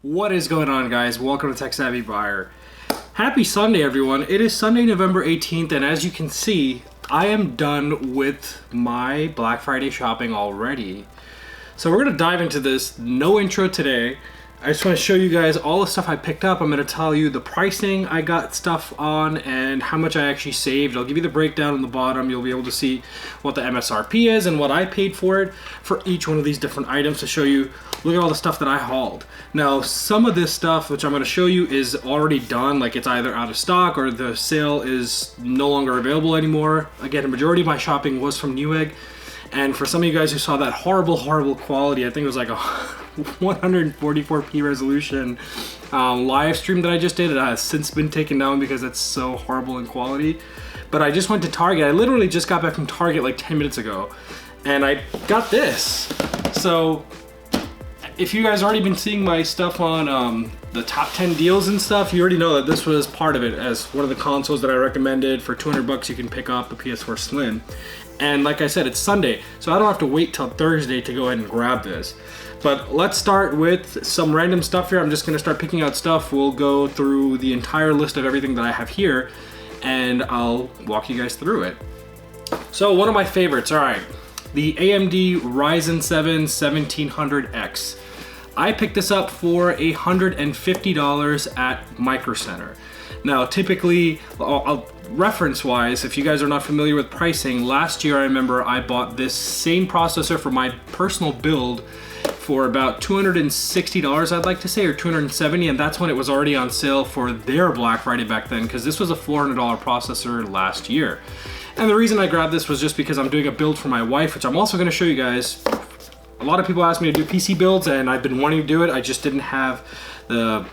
What is going on, guys? Welcome to Tech Savvy Buyer. Happy Sunday, everyone. It is Sunday, November 18th, and as you can see, I am done with my Black Friday shopping already. So we're gonna dive into this. No intro today. I just want to show you guys all the stuff I picked up. I'm going to tell you the pricing I got stuff on and how much I actually saved. I'll give you the breakdown on the bottom. You'll be able to see what the MSRP is and what I paid for it for each one of these different items to show you. Look at all the stuff that I hauled. Now, some of this stuff, which I'm going to show you, is already done. Like, it's either out of stock or the sale is no longer available anymore. Again, a majority of my shopping was from Newegg. And for some of you guys who saw that horrible quality, I think it was like a 144p resolution live stream that I just did. It has since been taken down because it's so horrible in quality. But I just went to Target. I literally just got back from Target like 10 minutes ago. And I got this. So if you guys already been seeing my stuff on the top 10 deals and stuff, you already know that this was part of it as one of the consoles that I recommended. For 200 bucks, you can pick up the PS4 Slim. And like I said, it's Sunday, so I don't have to wait till Thursday to go ahead and grab this. But let's start with some random stuff here. I'm just gonna start picking out stuff. We'll go through the entire list of everything that I have here, and I'll walk you guys through it. So one of my favorites, all right, the AMD Ryzen 7 1700X. I picked this up for $150 at Micro Center. Now, typically, reference-wise, if you guys are not familiar with pricing, last year I remember I bought this same processor for my personal build for about $260, I'd like to say, or $270, and that's when it was already on sale for their Black Friday back then, because this was a $400 processor last year. And the reason I grabbed this was just because I'm doing a build for my wife, which I'm also going to show you guys. A lot of people ask me to do PC builds, and I've been wanting to do it. I just didn't have the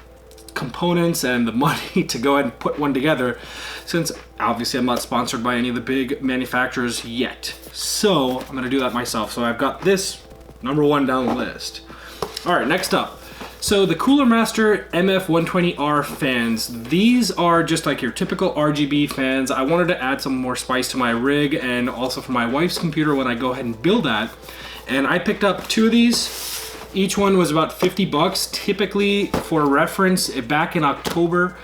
components and the money to go ahead and put one together, since obviously I'm not sponsored by any of the big manufacturers yet. So I'm gonna do that myself. So I've got this number one down the list. All right, next up. So the CoolerMaster MF120R fans. These are just like your typical RGB fans. I wanted to add some more spice to my rig and also for my wife's computer when I go ahead and build that. And I picked up two of these. Each one was about 50 bucks. Typically, for reference, back in October,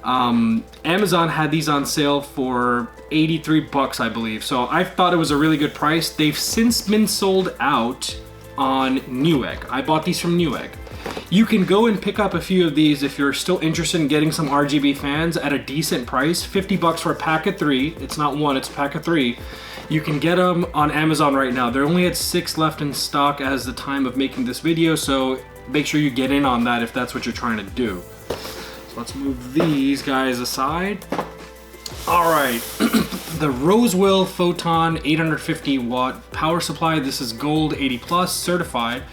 Amazon had these on sale for 83 bucks, I believe. So I thought it was a really good price. They've since been sold out on Newegg. I bought these from Newegg. You can go and pick up a few of these if you're still interested in getting some RGB fans at a decent price. 50 bucks for a pack of 3. It's not one, it's a pack of 3. You can get them on Amazon right now. They're only at 6 left in stock as the time of making this video, so make sure you get in on that if that's what you're trying to do. So let's move these guys aside. All right, the Rosewill Photon 850 watt power supply. This is gold 80 plus certified.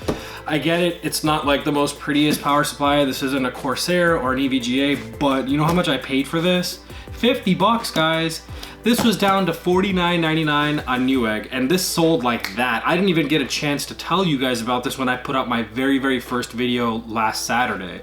I get it, it's not like the most prettiest power supply. This isn't a Corsair or an EVGA, but you know how much I paid for this? 50 bucks, guys. This was down to $49.99 on Newegg, and this sold like that. I didn't even get a chance to tell you guys about this when I put out my very first video last Saturday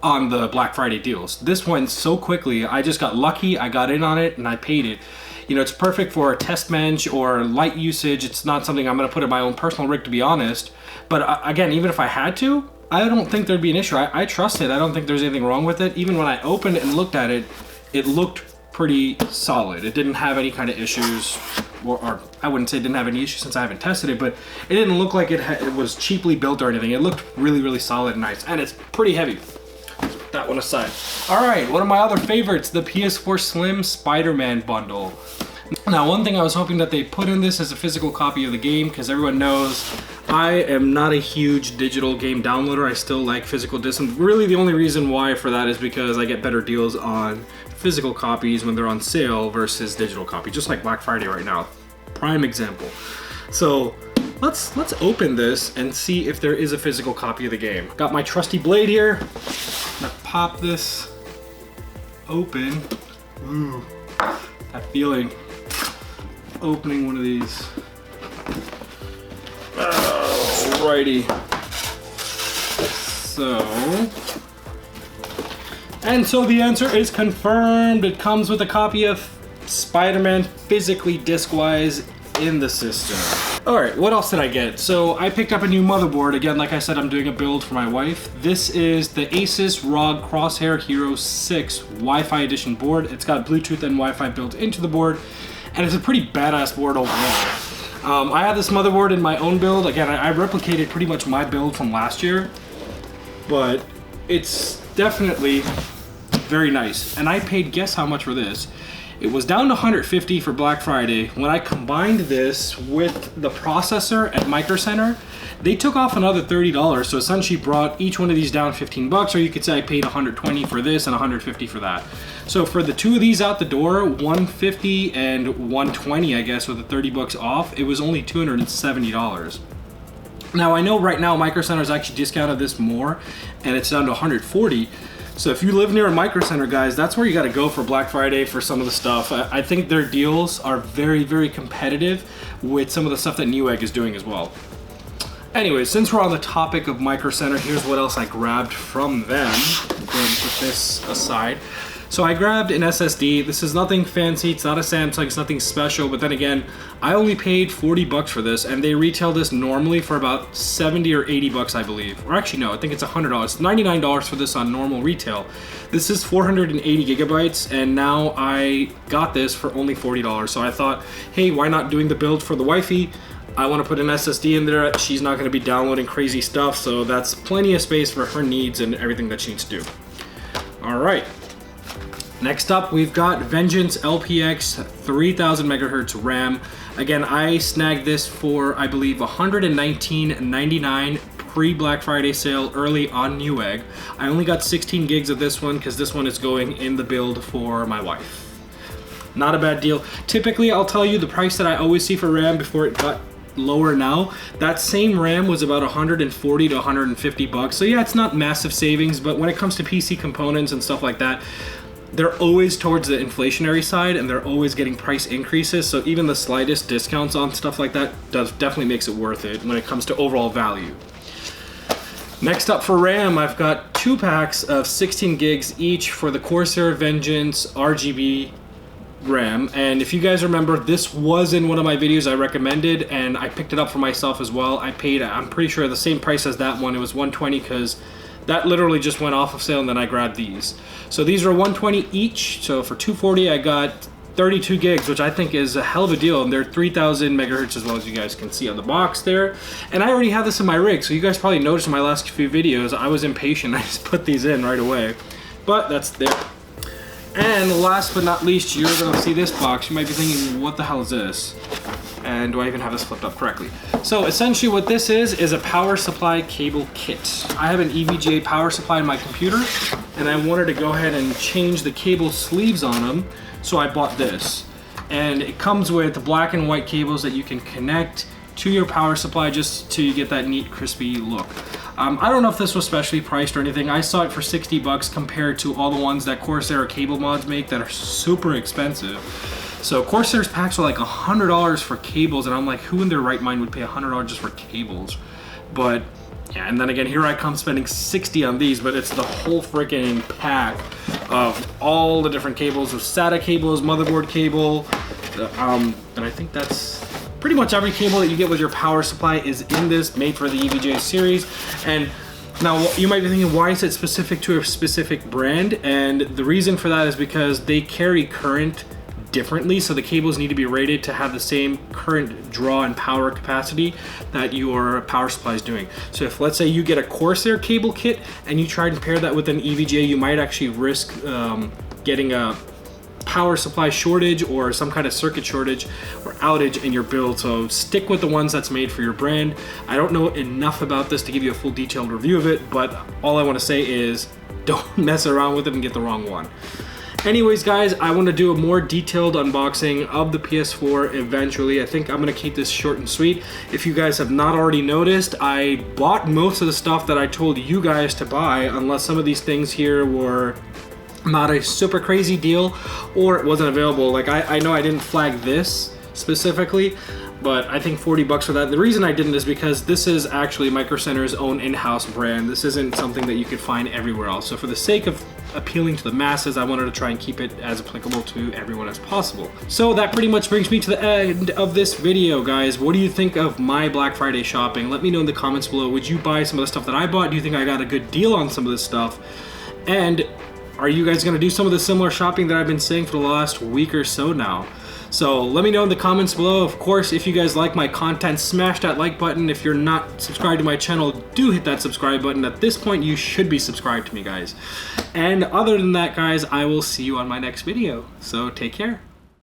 on the Black Friday deals. This went so quickly, I just got lucky, I got in on it, and I paid it. You know, it's perfect for a test bench or light usage. It's not something I'm gonna put in my own personal rig, to be honest. But again, even if I had to, I don't think there'd be an issue. I trust it. I don't think there's anything wrong with it. Even when I opened it and looked at it, it looked pretty solid. It didn't have any kind of issues, or I wouldn't say it didn't have any issues since I haven't tested it, but it didn't look like it was cheaply built or anything. It looked really solid and nice, and it's pretty heavy. Put that one aside. All right, one of my other favorites, the PS4 Slim Spider-Man bundle. Now, one thing I was hoping that they put in this is a physical copy of the game, because everyone knows I am not a huge digital game downloader. I still like physical discs, and really the only reason why for that is because I get better deals on physical copies when they're on sale versus digital copy, just like Black Friday right now. Prime example. So let's open this and see if there is a physical copy of the game. Got my trusty blade here. I'm gonna pop this open. Ooh, that feeling. Opening one of these. Alrighty. So the answer is confirmed. It comes with a copy of Spider-Man physically disc-wise in the system. Alright, what else did I get? So I picked up a new motherboard. Again, like I said, I'm doing a build for my wife. This is the Asus ROG Crosshair Hero 6 Wi-Fi edition board. It's got Bluetooth and Wi-Fi built into the board, and it's a pretty badass board overall. I had this motherboard in my own build. Again, I replicated pretty much my build from last year, but it's definitely very nice. And I paid, guess how much for this? It was down to $150 for Black Friday. When I combined this with the processor at Micro Center, they took off another $30. So essentially brought each one of these down 15 bucks, or you could say I paid $120 for this and $150 for that. So for the two of these out the door, $150 and $120, I guess, with the 30 bucks off, it was only $270. Now I know right now Micro Center has actually discounted this more, and it's down to $140. So if you live near a Micro Center, guys, that's where you got to go for Black Friday for some of the stuff. I think their deals are very, very competitive with some of the stuff that Newegg is doing as well. Anyway, since we're on the topic of Micro Center, here's what else I grabbed from them. I'm going to put this aside. So I grabbed an SSD. This is nothing fancy. It's not a Samsung. It's nothing special. But then again, I only paid 40 bucks for this, and they retail this normally for about 70 or 80 bucks, I believe. Or actually, no, I think it's $100. $99 for this on normal retail. This is 480 gigabytes, and now I got this for only $40. So I thought, hey, why not doing the build for the wifey? I want to put an SSD in there. She's not going to be downloading crazy stuff, so that's plenty of space for her needs and everything that she needs to do. All right. Next up, we've got Vengeance LPX 3000 Megahertz Ram. Again, I snagged this for, I believe, $119.99 pre-Black Friday sale early on Newegg. I only got 16 gigs of this one because this one is going in the build for my wife. Not a bad deal. Typically, I'll tell you the price that I always see for RAM before it got lower now. That same RAM was about 140 to 150 bucks. So yeah, it's not massive savings, but when it comes to PC components and stuff like that, they're always towards the inflationary side, and they're always getting price increases. So even the slightest discounts on stuff like that definitely makes it worth it when it comes to overall value. Next up for RAM, I've got 2 packs of 16 gigs each for the Corsair Vengeance RGB Ram. And if you guys remember, this was in one of my videos I recommended, and I picked it up for myself as well. I paid, I'm pretty sure, the same price as that one. It was $120 because that literally just went off of sale, and then I grabbed these. So these are $120 each. So for $240, I got 32 gigs, which I think is a hell of a deal. And they're 3000 megahertz as well, as you guys can see on the box there. And I already have this in my rig, so you guys probably noticed in my last few videos, I was impatient. I just put these in right away. But that's there. And last but not least, you're gonna see this box. You might be thinking, what the hell is this? And do I even have this flipped up correctly? So essentially what this is a power supply cable kit. I have an EVGA power supply in my computer, and I wanted to go ahead and change the cable sleeves on them, so I bought this. And it comes with black and white cables that you can connect to your power supply just to get that neat, crispy look. I don't know if this was specially priced or anything. I saw it for 60 bucks compared to all the ones that Corsair cable mods make that are super expensive. So Corsair's packs are like $100 for cables, and I'm like, who in their right mind would pay $100 just for cables? But yeah, and then again, here I come spending 60 on these, but it's the whole freaking pack of all the different cables, of SATA cables, motherboard cable, and I think that's pretty much every cable that you get with your power supply is in this, made for the EVGA series. And now you might be thinking, why is it specific to a specific brand? And the reason for that is because they carry current differently, so the cables need to be rated to have the same current draw and power capacity that your power supply is doing. So if, let's say, you get a Corsair cable kit and you try to pair that with an EVGA, you might actually risk getting a power supply shortage or some kind of circuit shortage or outage in your build. So stick with the ones that's made for your brand. I don't know enough about this to give you a full detailed review of it, but all I want to say is don't mess around with it and get the wrong one. Anyways, guys, I want to do a more detailed unboxing of the PS4 eventually. I think I'm going to keep this short and sweet. If you guys have not already noticed, I bought most of the stuff that I told you guys to buy, unless some of these things here were not a super crazy deal or it wasn't available. Like I know I didn't flag this specifically, but I think 40 bucks for that. The reason I didn't is because this is actually Micro Center's own in-house brand. This isn't something that you could find everywhere else. So for the sake of appealing to the masses, I wanted to try and keep it as applicable to everyone as possible. So that pretty much brings me to the end of this video, guys. What do you think of my Black Friday shopping? Let me know in the comments below. Would you buy some of the stuff that I bought? Do you think I got a good deal on some of this stuff? And are you guys gonna do some of the similar shopping that I've been saying for the last week or so now? So let me know in the comments below. Of course, if you guys like my content, smash that like button. If you're not subscribed to my channel, do hit that subscribe button. At this point, you should be subscribed to me, guys. And other than that, guys, I will see you on my next video. So take care.